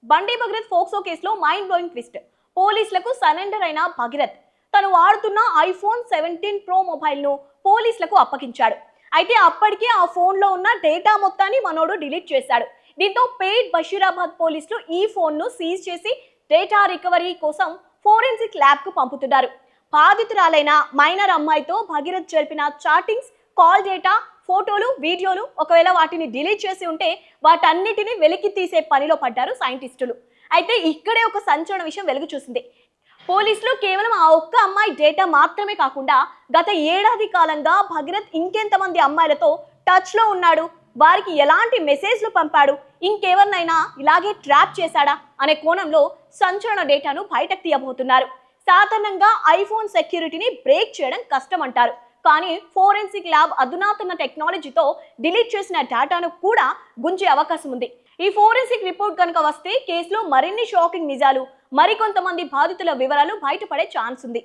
బండి భగీరథ్ ఫోక్సో కేసులో mind blowing twist. పోలీసులకు సరెండర్ అయిన భగీరథ్ తను వాడుతున్న ఐఫోన్ 17 ప్రో మొబైల్ ను పోలీసులకు అప్పగించాడు. అయితే అప్పటికే ఆ ఫోన్ లో ఉన్న డేటా మొత్తాన్ని మనోడు డిలీట్ చేశాడు. దీంతో పేట్ బషీరాబాద్ పోలీసులు ఈ ఫోన్ ను సీజ్ చేసి డేటా రికవరీ కోసం ఫోరెన్సిక్ ల్యాబ్ కు పంపుతున్నారు. బాధితురాలైన మైనర్ అమ్మాయితో భగీరథ్ జరిపిన చాటింగ్స్, కాల్ డేటా, ఫోటోలు, వీడియోలు ఒకవేళ వాటిని డిలీట్ చేసి ఉంటే వాటన్నిటిని వెలికి తీసే పనిలో పడ్డారు సైంటిస్టులు. అయితే ఇక్కడే ఒక సంచలన విషయం వెలుగు చూసింది. పోలీసులు కేవలం ఆ ఒక్క అమ్మాయి డేటా మాత్రమే కాకుండా గత ఏడాది కాలంగా భగీరథ్ ఇంకెంతమంది అమ్మాయిలతో టచ్ లో ఉన్నాడు, వారికి ఎలాంటి మెసేజ్లు పంపాడు, ఇంకెవరినైనా ఇలాగే ట్రాప్ చేశాడా అనే కోణంలో సంచలన డేటాను బయటకు తీయబోతున్నారు. సాధారణంగా ఐఫోన్ సెక్యూరిటీని బ్రేక్ చేయడం కష్టం అంటారు. కానీ ఫోరెన్సిక్ ల్యాబ్ అధునాతన టెక్నాలజీతో డిలీట్ చేసిన డేటాను కూడా గుంజే అవకాశం ఉంది. ఈ ఫోరెన్సిక్ రిపోర్ట్ కనుక వస్తే కేసులో మరిన్ని షాకింగ్ నిజాలు, మరికొంతమంది బాధితుల వివరాలు బయటపడే ఛాన్స్ ఉంది.